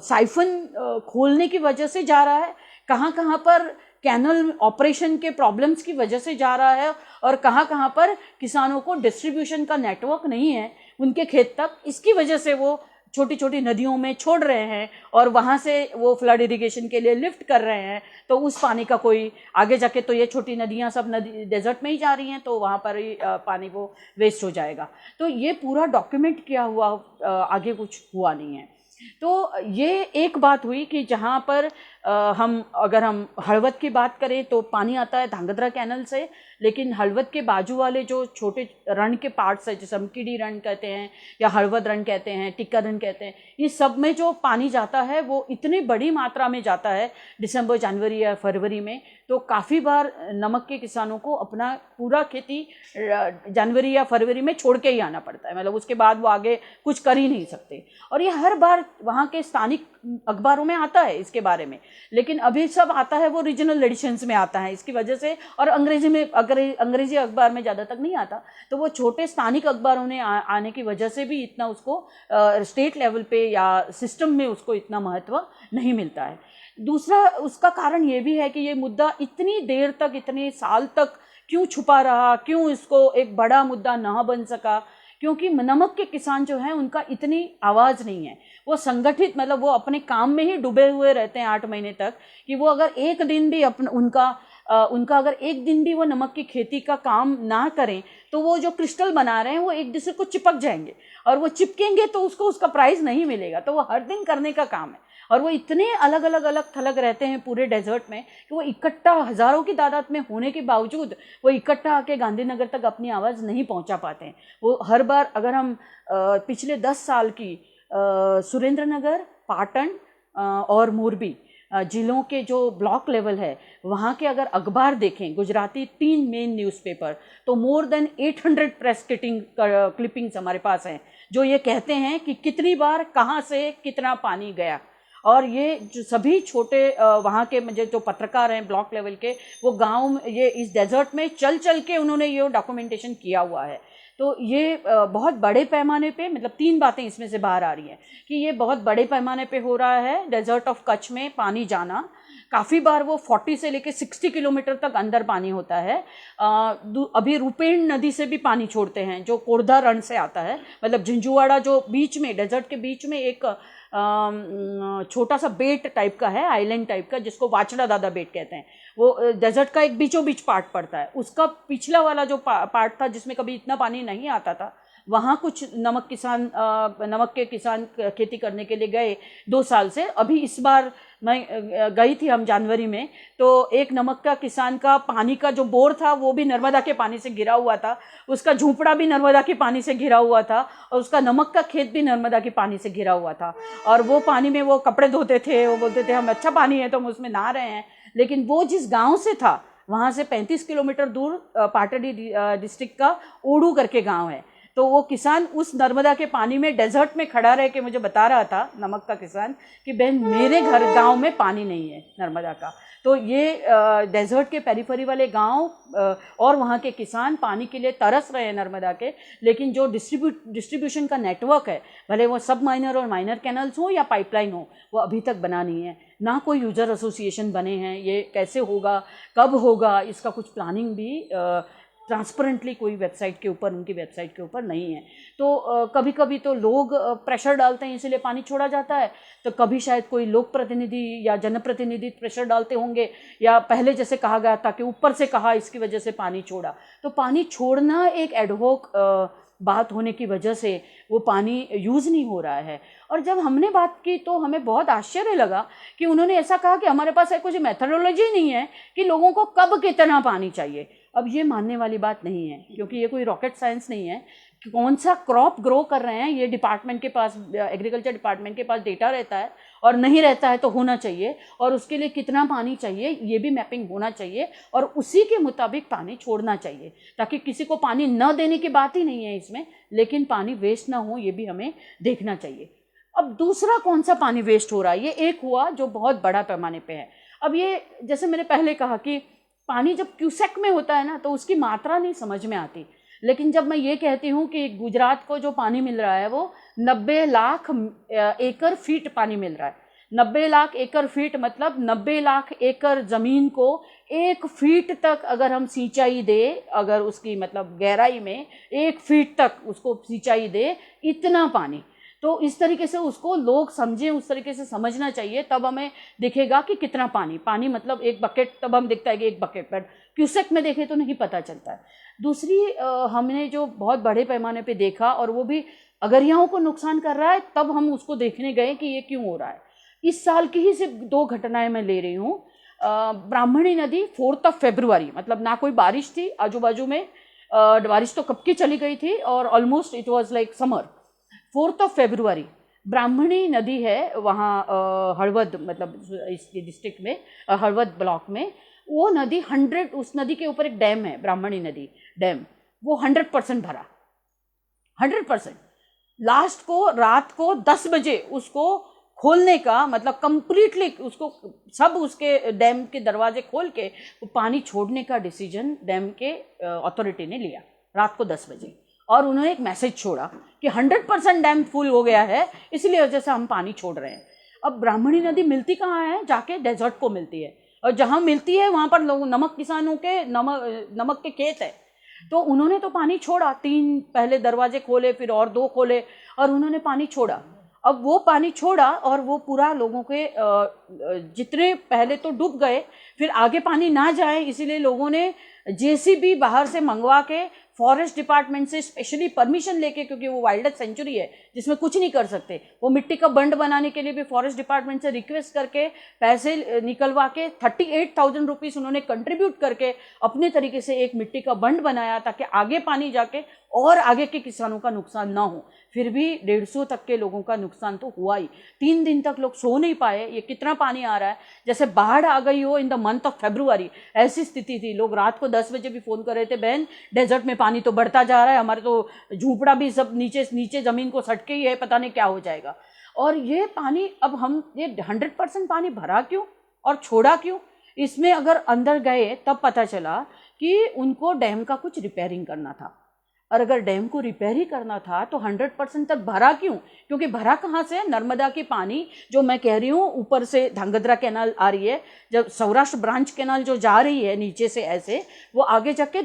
साइफन खोलने की वजह से जा रहा है, कहाँ कहाँ पर कैनल ऑपरेशन के प्रॉब्लम्स की वजह से जा रहा है और कहाँ कहाँ पर किसानों को डिस्ट्रीब्यूशन का नेटवर्क नहीं है उनके खेत तक, इसकी वजह से वो छोटी छोटी नदियों में छोड़ रहे हैं और वहाँ से वो फ्लड इरिगेशन के लिए लिफ्ट कर रहे हैं, तो उस पानी का कोई आगे जाके तो ये छोटी नदियाँ सब नदी डेजर्ट में ही जा रही हैं, तो वहाँ पर ही पानी वो वेस्ट हो जाएगा। तो ये पूरा डॉक्यूमेंट किया हुआ आगे कुछ हुआ नहीं है। तो ये एक बात हुई कि जहाँ पर अगर हम हड़वद की बात करें तो पानी आता है धांगध्रा कैनल से, लेकिन हड़वद के बाजू वाले जो छोटे रण के पार्ट्स है, जैसे हम कीड़ी रण कहते हैं या हड़वद रण कहते हैं, टिक्का रण कहते हैं, इस सब में जो पानी जाता है वो इतनी बड़ी मात्रा में जाता है दिसंबर जनवरी या फरवरी में। तो काफ़ी बार नमक के किसानों को अपना पूरा खेती जनवरी या फरवरी में छोड़ के ही आना पड़ता है, मतलब उसके बाद वो आगे कुछ कर ही नहीं सकते। और ये हर बार वहाँ के स्थानिक अखबारों में आता है इसके बारे में, लेकिन अभी सब आता है वो रीजनल एडिशंस में आता है इसकी वजह से, और अंग्रेजी में अंग्रेजी अखबार में ज़्यादा तक नहीं आता। तो वो छोटे स्थानिक अखबारों ने आने की वजह से भी इतना उसको स्टेट लेवल पे या सिस्टम में उसको इतना महत्व नहीं मिलता है। दूसरा उसका कारण ये भी है कि ये मुद्दा इतनी देर तक, इतने साल तक क्यों छुपा रहा, क्यों इसको एक बड़ा मुद्दा ना बन सका, क्योंकि नमक के किसान जो हैं उनका इतनी आवाज़ नहीं है, वो संगठित, मतलब वो अपने काम में ही डूबे हुए रहते हैं 8 महीने तक, कि वो अगर एक दिन भी उनका अगर एक दिन भी वो नमक की खेती का काम ना करें तो वो जो क्रिस्टल बना रहे हैं वो एक दूसरे को चिपक जाएंगे, और वो चिपकेंगे तो उसको उसका प्राइस नहीं मिलेगा। तो वो हर दिन करने का काम है, और वो इतने अलग अलग थलग रहते हैं पूरे डेजर्ट में कि वो इकट्ठा हज़ारों की तादाद में होने के बावजूद वो इकट्ठा आके गांधीनगर तक अपनी आवाज़ नहीं पहुंचा पाते हैं। वो हर बार, अगर हम पिछले 10 साल की सुरेंद्रनगर, पाटन और मोरबी जिलों के जो ब्लॉक लेवल है वहाँ के अगर अखबार देखें, गुजराती 3 मेन न्यूज़पेपर, तो मोर देन 800 प्रेस क्लिपिंग्स हमारे पास हैं जो ये कहते हैं कि कितनी बार कहाँ से कितना पानी गया। और ये जो सभी छोटे वहाँ के मुझे जो पत्रकार हैं ब्लॉक लेवल के, वो गांव में ये इस डेजर्ट में चल के उन्होंने ये डॉक्यूमेंटेशन किया हुआ है। तो ये बहुत बड़े पैमाने पे, मतलब 3 बातें इसमें से बाहर आ रही हैं कि ये बहुत बड़े पैमाने पे हो रहा है डेजर्ट ऑफ कच्छ में पानी जाना। काफ़ी बार वो 40 से लेके 60 किलोमीटर तक अंदर पानी होता है। अभी रुपेण नदी से भी पानी छोड़ते हैं जो कोरधा रण से आता है, मतलब झिंझुवाड़ा जो बीच में, डेजर्ट के बीच में एक छोटा सा बेट टाइप का है, आइलैंड टाइप का, जिसको वाचड़ा दादा बेट कहते हैं। वो डेजर्ट का एक बीचों बीच पार्ट पड़ता है। उसका पिछला वाला जो पार्ट था जिसमें कभी इतना पानी नहीं आता था, वहाँ कुछ नमक के किसान खेती करने के लिए गए 2 साल से। अभी इस बार मैं गई थी हम जनवरी में, तो एक नमक का किसान का पानी का जो बोर था वो भी नर्मदा के पानी से घिरा हुआ था, उसका झूंपड़ा भी नर्मदा के पानी से घिरा हुआ था, और उसका नमक का खेत भी नर्मदा के पानी से घिरा हुआ था। और वो पानी में वो कपड़े धोते थे, वो बोलते थे हम अच्छा पानी है तो हम उसमें नहा रहे हैं। लेकिन वो जिस गाँव से था वहाँ से 35 किलोमीटर दूर पाटड़ी डिस्ट्रिक्ट का ओडू करके गाँव है, तो वो किसान उस नर्मदा के पानी में डेजर्ट में खड़ा रह के मुझे बता रहा था, नमक का किसान, कि बहन मेरे गांव में पानी नहीं है नर्मदा का। तो ये डेजर्ट के पेरिफेरी वाले गांव और वहाँ के किसान पानी के लिए तरस रहे हैं नर्मदा के, लेकिन जो डिस्ट्रीब्यूशन का नेटवर्क है, भले वो सब माइनर और माइनर कैनल्स हो या पाइपलाइन हो, वो अभी तक बना नहीं है। ना कोई यूज़र एसोसिएशन बने हैं। ये कैसे होगा, कब होगा, इसका कुछ प्लानिंग भी ट्रांसपेरेंटली कोई वेबसाइट के ऊपर, उनकी वेबसाइट के ऊपर नहीं है। तो कभी कभी तो लोग प्रेशर डालते हैं इसलिए पानी छोड़ा जाता है, तो कभी शायद कोई लोक प्रतिनिधि या जनप्रतिनिधि प्रेशर डालते होंगे, या पहले जैसे कहा गया था कि ऊपर से कहा इसकी वजह से पानी छोड़ा। तो पानी छोड़ना एक एडहोक बात होने की वजह से वो पानी यूज़ नहीं हो रहा है। और जब हमने बात की तो हमें बहुत आश्चर्य लगा कि उन्होंने ऐसा कहा कि हमारे पास कुछ मेथडोलॉजी नहीं है कि लोगों को कब कितना पानी चाहिए। अब ये मानने वाली बात नहीं है, क्योंकि ये कोई रॉकेट साइंस नहीं है कि कौन सा क्रॉप ग्रो कर रहे हैं, ये डिपार्टमेंट के पास, एग्रीकल्चर डिपार्टमेंट के पास डेटा रहता है, और नहीं रहता है तो होना चाहिए, और उसके लिए कितना पानी चाहिए ये भी मैपिंग होना चाहिए, और उसी के मुताबिक पानी छोड़ना चाहिए, ताकि किसी को पानी न देने की बात ही नहीं है इसमें, लेकिन पानी वेस्ट ना हो ये भी हमें देखना चाहिए। अब दूसरा कौन सा पानी वेस्ट हो रहा है, ये एक हुआ जो बहुत बड़ा पैमाने पे है। अब ये जैसे मैंने पहले कहा कि पानी जब क्यूसेक में होता है ना तो उसकी मात्रा नहीं समझ में आती, लेकिन जब मैं ये कहती हूँ कि गुजरात को जो पानी मिल रहा है वो 90 लाख एकड़ फीट पानी मिल रहा है। 90 लाख एकड़ फीट मतलब 90 लाख एकड़ ज़मीन को 1 फीट तक अगर हम सिंचाई दे, अगर उसकी मतलब गहराई में 1 फीट तक उसको सिंचाई दे, इतना पानी। तो इस तरीके से उसको लोग समझें, उस तरीके से समझना चाहिए, तब हमें दिखेगा कि कितना पानी मतलब एक बकेट, तब हम दिखता है कि एक बकेट, पर क्यूसेक में देखें तो नहीं पता चलता है। दूसरी हमने जो बहुत बड़े पैमाने पे देखा, और वो भी अगरियाओं को नुकसान कर रहा है, तब हम उसको देखने गए कि ये क्यों हो रहा है। इस साल की ही सिर्फ 2 घटनाएं मैं ले रही हूँ। ब्राह्मणी नदी 4 फरवरी, मतलब ना कोई बारिश थी आजू बाजू में, बारिश तो कब की चली गई थी, और almost it was like summer. 4 फरवरी ब्राह्मणी नदी है वहाँ हड़वद, मतलब इसके डिस्ट्रिक्ट में हड़वद ब्लॉक में, वो नदी 100, उस नदी के ऊपर एक डैम है, ब्राह्मणी नदी डैम, वो 100% भरा, 100%। लास्ट को रात को 10 बजे उसको खोलने का, मतलब कंप्लीटली उसको सब उसके डैम के दरवाजे खोल के पानी छोड़ने का डिसीजन डैम के अथॉरिटी ने लिया रात को 10 बजे। और उन्होंने एक मैसेज छोड़ा कि 100% डैम फुल हो गया है, इसलिए वजह से हम पानी छोड़ रहे हैं। अब ब्राह्मणी नदी मिलती कहाँ है? जाके डेजर्ट को मिलती है, और जहाँ मिलती है वहाँ पर लोग, नमक किसानों के नमक के खेत है, तो उन्होंने तो पानी छोड़ा। 3 पहले दरवाजे खोले, फिर और 2 खोले, और उन्होंने पानी छोड़ा। अब वो पानी छोड़ा और वो पूरा लोगों के जितने पहले तो डूब गए, फिर आगे पानी ना जाए इसीलिए लोगों ने जेसीबी बाहर से मंगवा के, फॉरेस्ट डिपार्टमेंट से स्पेशली परमिशन लेके, क्योंकि वो वाइल्ड लाइफ सेंचुरी है जिसमें कुछ नहीं कर सकते, वो मिट्टी का बंड बनाने के लिए भी फॉरेस्ट डिपार्टमेंट से रिक्वेस्ट करके पैसे निकलवा के 38,000 रुपीज़ उन्होंने कंट्रीब्यूट करके अपने तरीके से एक मिट्टी का बंड बनाया, ताकि आगे पानी जाके और आगे के किसानों का नुकसान ना हो। फिर भी 150 तक के लोगों का नुकसान तो हुआ ही। 3 दिन तक लोग सो नहीं पाए। ये कितना पानी आ रहा है, जैसे बाढ़ आ गई हो इन द मंथ ऑफ फरवरी, ऐसी स्थिति थी। लोग रात को 10 बजे भी फ़ोन कर रहे थे, बहन डेजर्ट में पानी तो बढ़ता जा रहा है, हमारे तो झूपड़ा भी सब नीचे ज़मीन को सटके ही है, पता नहीं क्या हो जाएगा। और ये पानी, अब हम ये 100% पानी भरा क्यों और छोड़ा क्यों? इसमें अगर अंदर गए तब पता चला कि उनको डैम का कुछ रिपेयरिंग करना था, और अगर डैम को रिपेयर ही करना था तो 100% तक भरा क्यों? क्योंकि भरा कहाँ से? नर्मदा की पानी जो मैं कह रही हूँ ऊपर से धांगध्रा कैनाल आ रही है, जब सौराष्ट्र ब्रांच कैनाल जो जा रही है नीचे से ऐसे, वो आगे जाके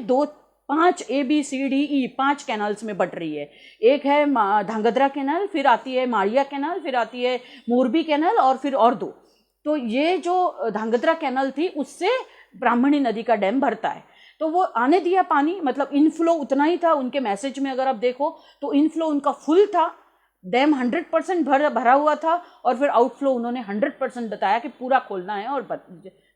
5 ABCDE 5 कैनाल्स में बट रही है। एक है धांगध्रा कैनाल, फिर आती है माड़िया कैनाल, फिर आती है मोरबी कैनाल, और फिर और 2। तो ये जो धांगध्रा कैनाल थी उससे ब्राह्मणी नदी का डैम भरता है, तो वो आने दिया पानी, मतलब इनफ्लो उतना ही था। उनके मैसेज में अगर आप देखो तो इनफ्लो उनका फुल था, डैम 100% भरा हुआ था, और फिर आउटफ्लो उन्होंने 100% बताया कि पूरा खोलना है और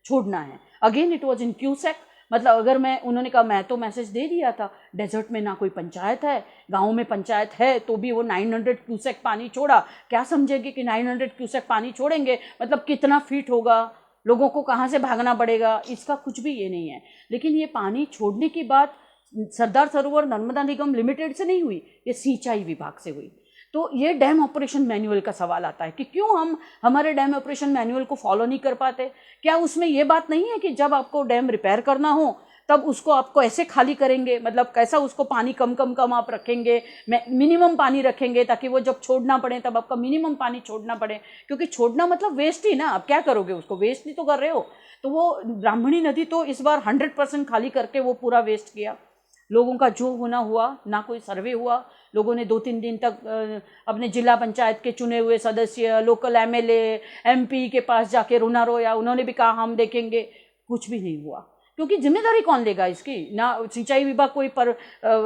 छोड़ना है। Again it was in cusec, मतलब अगर उन्होंने कहा मैं तो मैसेज दे दिया था, डेजर्ट में ना कोई पंचायत है, गाँव में पंचायत है, तो भी वो 900 क्यूसेक पानी छोड़ा। क्या समझेगी कि 900 क्यूसेक पानी छोड़ेंगे मतलब कितना फीट होगा, लोगों को कहाँ से भागना पड़ेगा, इसका कुछ भी ये नहीं है। लेकिन ये पानी छोड़ने की बात सरदार सरोवर नर्मदा निगम लिमिटेड से नहीं हुई, ये सिंचाई विभाग से हुई। तो ये डैम ऑपरेशन मैनुअल का सवाल आता है कि क्यों हम हमारे डैम ऑपरेशन मैनुअल को फॉलो नहीं कर पाते? क्या उसमें ये बात नहीं है कि जब आपको डैम रिपेयर करना हो तब उसको आपको ऐसे खाली करेंगे, मतलब कैसा उसको पानी कम आप रखेंगे, मिनिमम पानी रखेंगे, ताकि वो जब छोड़ना पड़े तब आपका मिनिमम पानी छोड़ना पड़े, क्योंकि छोड़ना मतलब वेस्ट ही ना, आप क्या करोगे उसको, वेस्ट नहीं तो कर रहे हो। तो वो ब्राह्मणी नदी तो इस बार 100% खाली करके वो पूरा वेस्ट किया। लोगों का जो होना हुआ, ना कोई सर्वे हुआ। लोगों ने 2-3 दिन तक अपने जिला पंचायत के चुने हुए सदस्य, लोकल MLA, MP के पास जाके रोना रोया, उन्होंने भी कहा हम देखेंगे, कुछ भी नहीं हुआ। क्योंकि जिम्मेदारी कौन लेगा इसकी? ना सिंचाई विभाग कोई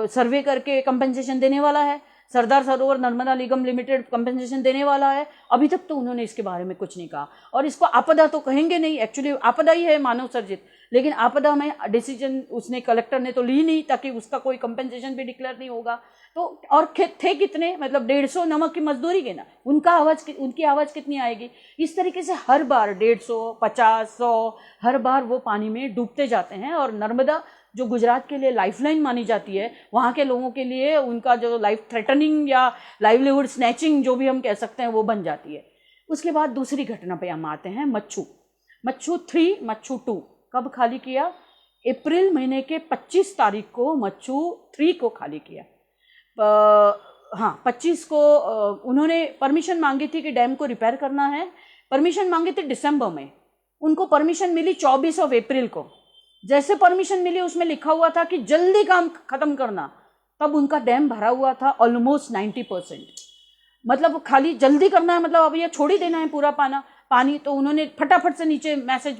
सर्वे करके कंपनसेशन देने वाला है, सरदार सरोवर नर्मदा निगम लिमिटेड कंपनसेशन देने वाला है, अभी तक तो उन्होंने इसके बारे में कुछ नहीं कहा। और इसको आपदा तो कहेंगे नहीं, एक्चुअली आपदा ही है, मानव सर्जित, लेकिन आपदा में डिसीजन उसने, कलेक्टर ने तो ली नहीं, ताकि उसका कोई कंपनसेशन भी डिक्लेयर नहीं होगा। तो और थे कितने, मतलब 150 नमक की मजदूरी के ना, उनकी आवाज़ कितनी आएगी? इस तरीके से हर बार 150, 50, 100 हर बार वो पानी में डूबते जाते हैं। और नर्मदा जो गुजरात के लिए लाइफलाइन मानी जाती है, वहाँ के लोगों के लिए उनका जो लाइफ थ्रेटनिंग या लाइवलीहुड स्नैचिंग जो भी हम कह सकते हैं वो बन जाती है। उसके बाद दूसरी घटना पे हम आते हैं, मच्छू 3, मच्छू 2 कब खाली किया? अप्रैल महीने के 25 तारीख को मच्छू 3 को खाली किया। हाँ, 25 को उन्होंने परमिशन मांगी थी कि डैम को रिपेयर करना है। परमिशन मांगी थी दिसंबर में, उनको परमिशन मिली 24 अप्रैल को। जैसे परमिशन मिली उसमें लिखा हुआ था कि जल्दी काम खत्म करना, तब उनका डैम भरा हुआ था ऑलमोस्ट 90%। मतलब खाली जल्दी करना है, मतलब अब ये छोड़ ही देना है पूरा पानी। तो उन्होंने फटाफट से नीचे मैसेज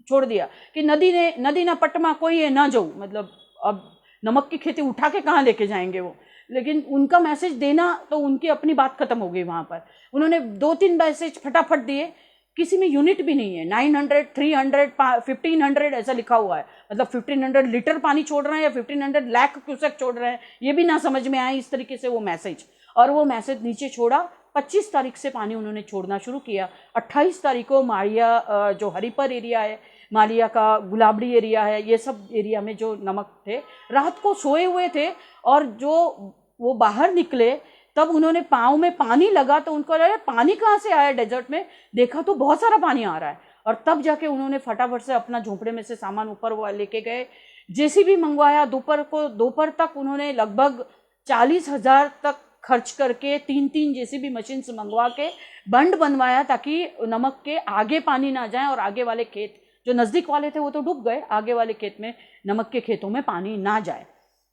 छोड़ दिया कि नदी ना पटमा कोई है ना जाऊ, मतलब अब नमक की खेती उठा के कहाँ लेके जाएंगे वो। लेकिन उनका मैसेज देना तो उनकी अपनी बात खत्म हो गई वहाँ पर। उन्होंने 2-3 मैसेज फटाफट दिए, किसी में यूनिट भी नहीं है, 900, 300, 1500 ऐसा लिखा हुआ है। मतलब 1500 लीटर पानी छोड़ रहे हैं या 1500 लाख क्यूसेक छोड़ रहे हैं, ये भी ना समझ में आए इस तरीके से वो मैसेज। और वो मैसेज नीचे छोड़ा, 25 तारीख से पानी उन्होंने छोड़ना शुरू किया। 28 तारीख को माड़िया जो हरिपर एरिया है, मालिया का गुलाबड़ी एरिया है, ये सब एरिया में जो नमक थे रात को सोए हुए थे, और जो वो बाहर निकले तब उन्होंने पाँव में पानी लगा तो उनको लगा पानी कहाँ से आया डेजर्ट में, देखा तो बहुत सारा पानी आ रहा है। और तब जाके उन्होंने फटाफट से अपना झोंपड़े में से सामान ऊपर वो लेके गए, जेसीबी मंगवाया। दोपहर तक उन्होंने लगभग 40,000 तक खर्च करके 3-3 जेसीबी मशीन से मंगवा के बंड बनवाया, ताकि नमक के आगे पानी ना जाए और आगे वाले खेत जो नज़दीक वाले थे वो तो डूब गए, आगे वाले खेत में नमक के खेतों में पानी ना जाए।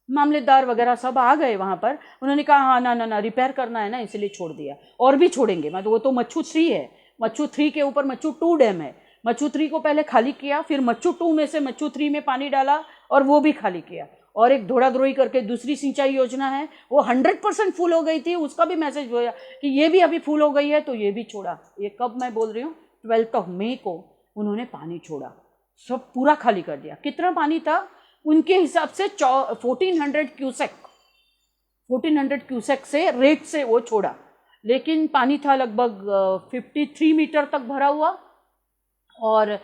मामलेदार वगैरह सब आ गए वहाँ पर। उन्होंने कहा हाँ ना रिपेयर करना है ना, इसलिए छोड़ दिया, और भी छोड़ेंगे। मतलब वो तो मच्छू 3 है, मच्छू 3 के ऊपर मच्छू 2 डैम है। मच्छू 3 को पहले खाली किया, फिर मच्छू 2 में से मच्छू 3 में पानी डाला और वो भी खाली किया। और एक धोड़ाधोड़ी करके दूसरी सिंचाई योजना है, वो 100% फुल हो गई थी, उसका भी मैसेज हुआ कि ये भी अभी फुल हो गई है, तो ये भी छोड़ा। ये कब मैं बोल रही हूँ, 12 मई को उन्होंने पानी छोड़ा, सब पूरा खाली कर दिया। कितना पानी था उनके हिसाब से 1400 क्यूसेक से रेट से वो छोड़ा, लेकिन पानी था लगभग 53 मीटर तक भरा हुआ। और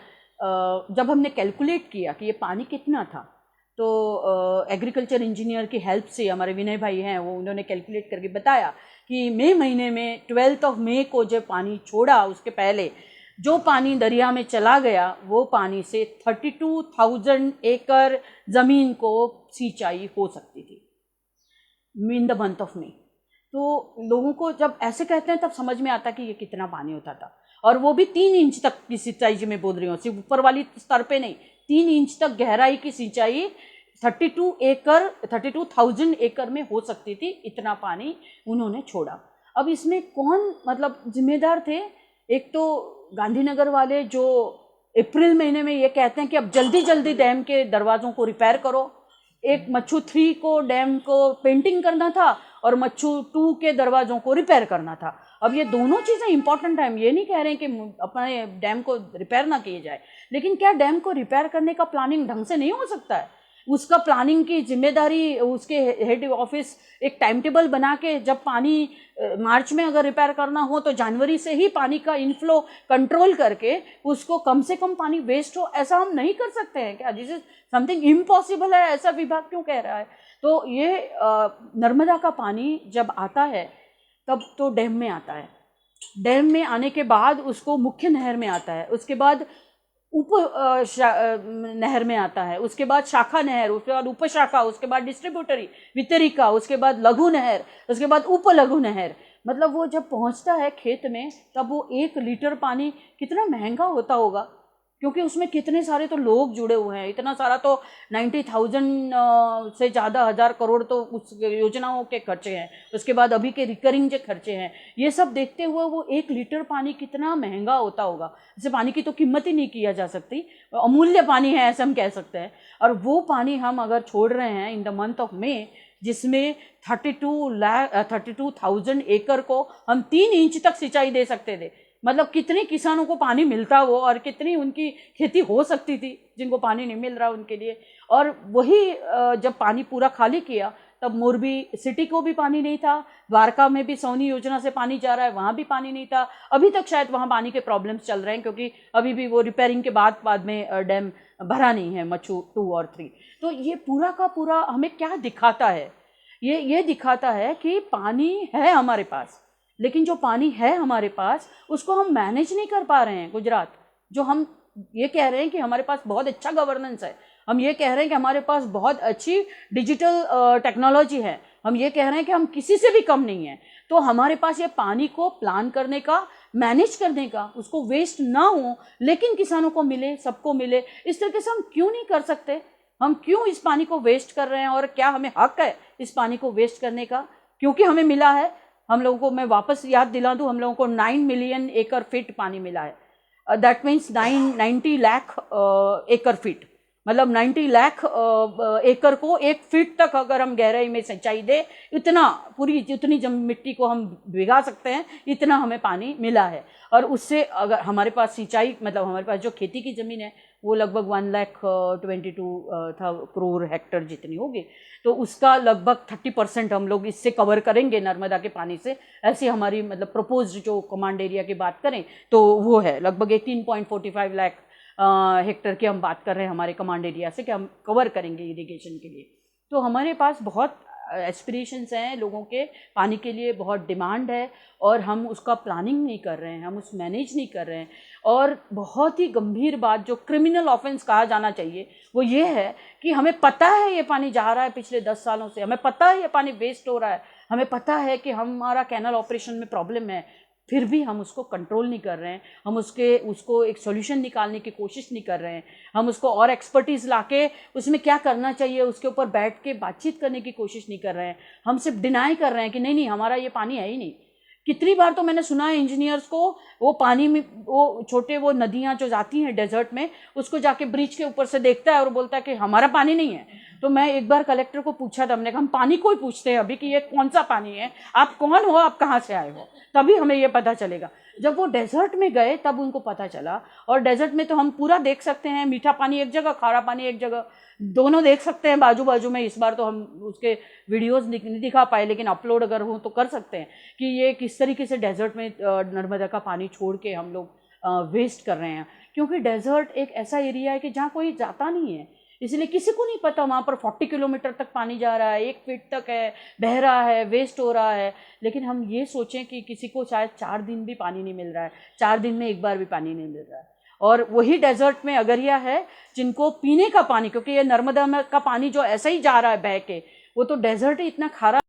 जब हमने कैलकुलेट किया कि ये पानी कितना था, तो एग्रीकल्चर इंजीनियर की हेल्प से हमारे विनय भाई हैं, वो उन्होंने कैलकुलेट करके बताया कि मई महीने में 12 मई को जब पानी छोड़ा, उसके पहले जो पानी दरिया में चला गया, वो पानी से 32,000 एकड़ ज़मीन को सिंचाई हो सकती थी in the month of May. तो लोगों को जब ऐसे कहते हैं तब समझ में आता कि ये कितना पानी होता था। और वो भी 3 इंच तक की सिंचाई, जो मैं बोल रही हूँ, सिर्फ ऊपर वाली स्तर पे नहीं, 3 इंच तक गहराई की सिंचाई 32,000 एकड़ में हो सकती थी। इतना पानी उन्होंने छोड़ा। अब इसमें कौन मतलब जिम्मेदार थे? एक तो गांधीनगर वाले, जो अप्रैल महीने में ये कहते हैं कि अब जल्दी जल्दी डैम के दरवाज़ों को रिपेयर करो। एक मच्छू 3 को डैम को पेंटिंग करना था और मच्छू 2 के दरवाज़ों को रिपेयर करना था। अब ये दोनों चीज़ें इंपॉर्टेंट हैं। हम ये नहीं कह रहे हैं कि अपने डैम को रिपेयर ना किए जाए, लेकिन क्या डैम को रिपेयर करने का प्लानिंग ढंग से नहीं हो सकता है? उसका प्लानिंग की जिम्मेदारी उसके हेड ऑफिस एक टाइम टेबल बना के, जब पानी मार्च में अगर रिपेयर करना हो तो जनवरी से ही पानी का इनफ्लो कंट्रोल करके उसको कम से कम पानी वेस्ट हो। ऐसा हम नहीं कर सकते हैं क्या? दिस इज समथिंग इम्पॉसिबल है, ऐसा विभाग क्यों कह रहा है? तो ये नर्मदा का पानी जब आता है तब तो डैम में आता है, डैम में आने के बाद उसको मुख्य नहर में आता है, उसके बाद उप नहर में आता है, उसके बाद शाखा नहर, उसके बाद उप शाखा, उसके बाद डिस्ट्रीब्यूटरी वितरिका, उसके बाद लघु नहर, उसके बाद उप लघु नहर। मतलब वो जब पहुंचता है खेत में तब वो 1 लीटर पानी कितना महंगा होता होगा, क्योंकि उसमें कितने सारे तो लोग जुड़े हुए हैं। इतना सारा तो 90,000 से ज़्यादा हज़ार करोड़ तो उस योजनाओं के खर्चे हैं, उसके बाद अभी के रिकरिंग जो खर्चे हैं, ये सब देखते हुए वो 1 लीटर पानी कितना महंगा होता होगा। जैसे पानी की तो कीमत ही नहीं किया जा सकती, अमूल्य पानी है ऐसे हम कह सकते हैं। और वो पानी हम अगर छोड़ रहे हैं in the month of May, जिसमें 32,000 एकड़ को हम 3 इंच तक सिंचाई दे सकते थे। मतलब कितने किसानों को पानी मिलता वो, और कितनी उनकी खेती हो सकती थी जिनको पानी नहीं मिल रहा उनके लिए। और वही जब पानी पूरा खाली किया तब मोरबी सिटी को भी पानी नहीं था, द्वारका में भी सौनी योजना से पानी जा रहा है, वहाँ भी पानी नहीं था। अभी तक शायद वहाँ पानी के प्रॉब्लम्स चल रहे हैं, क्योंकि अभी भी वो रिपेयरिंग के बाद में डैम भरा नहीं है, मच्छू 2 और 3। तो ये पूरा का पूरा हमें क्या दिखाता है? ये दिखाता है कि पानी है हमारे पास, लेकिन जो पानी है हमारे पास उसको हम मैनेज नहीं कर पा रहे हैं। गुजरात जो हम ये कह रहे हैं कि हमारे पास बहुत अच्छा गवर्नेंस है, हम ये कह रहे हैं कि हमारे पास बहुत अच्छी डिजिटल टेक्नोलॉजी है, हम ये कह रहे हैं कि हम किसी से भी कम नहीं हैं, तो हमारे पास ये पानी को प्लान करने का, मैनेज करने का, उसको वेस्ट ना हो लेकिन किसानों को मिले, सबको मिले, इस तरीके से हम क्यों नहीं कर सकते? हम क्यों इस पानी को वेस्ट कर रहे हैं? और क्या हमें हक है इस पानी को वेस्ट करने का? क्योंकि हमें मिला है हम लोगों को, मैं वापस याद दिला दूं, हम लोगों को 9 मिलियन एकड़ फीट पानी मिला है। दैट मीन्स 90 लाख एकड़ फीट, मतलब 90 लाख एकड़ को 1 फीट तक अगर हम गहराई में सिंचाई दे, इतना पूरी जितनी मिट्टी को हम भिगा सकते हैं, इतना हमें पानी मिला है। और उससे अगर हमारे पास सिंचाई, मतलब हमारे पास जो खेती की ज़मीन है वो लगभग 1,22 करोड़ हेक्टेयर जितनी होगी, तो उसका लगभग 30% हम लोग इससे कवर करेंगे नर्मदा के पानी से। ऐसी हमारी मतलब प्रपोज जो कमांड एरिया की बात करें तो वो है लगभग 18.45 लाख हेक्टेयर की हम बात कर रहे हैं हमारे कमांड एरिया से कि हम कवर करेंगे इरिगेशन के लिए। तो हमारे पास बहुत एस्पिरेशंस हैं लोगों के, पानी के लिए बहुत डिमांड है, और हम उसका प्लानिंग नहीं कर रहे हैं, हम उस मैनेज नहीं कर रहे हैं। और बहुत ही गंभीर बात जो क्रिमिनल ऑफेंस कहा जाना चाहिए वो ये है कि हमें पता है ये पानी जा रहा है पिछले 10 सालों से, हमें पता है ये पानी वेस्ट हो रहा है, हमें पता है कि हमारा कैनल ऑपरेशन में प्रॉब्लम है, फिर भी हम उसको कंट्रोल नहीं कर रहे हैं, हम उसको एक सॉल्यूशन निकालने की कोशिश नहीं कर रहे हैं, हम उसको और एक्सपर्टीज़ लाके उसमें क्या करना चाहिए उसके ऊपर बैठ के बातचीत करने की कोशिश नहीं कर रहे हैं। हम सिर्फ डिनाई कर रहे हैं कि नहीं नहीं हमारा ये पानी है ही नहीं। कितनी बार तो मैंने सुना है इंजीनियर्स को, वो पानी में वो छोटे वो नदियाँ जो जाती हैं डेजर्ट में, उसको जाके ब्रिज के ऊपर से देखता है और बोलता है कि हमारा पानी नहीं है। तो मैं एक बार कलेक्टर को पूछा था, हमने कहा हम पानी को ही पूछते हैं अभी कि ये कौन सा पानी है, आप कौन हो, आप कहाँ से आए हो, तभी हमें ये पता चलेगा। जब वो डेजर्ट में गए तब उनको पता चला। और डेजर्ट में तो हम पूरा देख सकते हैं, मीठा पानी एक जगह, खारा पानी एक जगह, दोनों देख सकते हैं बाजू बाजू में। इस बार तो हम उसके वीडियोस नहीं दिखा पाए, लेकिन अपलोड अगर हो तो कर सकते हैं कि ये किस तरीके से डेजर्ट में नर्मदा का पानी छोड़ के हम लोग वेस्ट कर रहे हैं। क्योंकि डेजर्ट एक ऐसा एरिया है कि जहाँ कोई जाता नहीं है, इसलिए किसी को नहीं पता वहाँ पर 40 किलोमीटर तक पानी जा रहा है, 1 फीट तक है, बह रहा है, वेस्ट हो रहा है। लेकिन हम ये सोचें कि किसी को शायद 4 दिन भी पानी नहीं मिल रहा है, 4 दिन में एक बार भी पानी नहीं मिल रहा है। और वही डेजर्ट में अगरिया है जिनको पीने का पानी, क्योंकि ये नर्मदा का पानी जो ऐसा ही जा रहा है बह के, वो तो डेजर्ट ही इतना खारा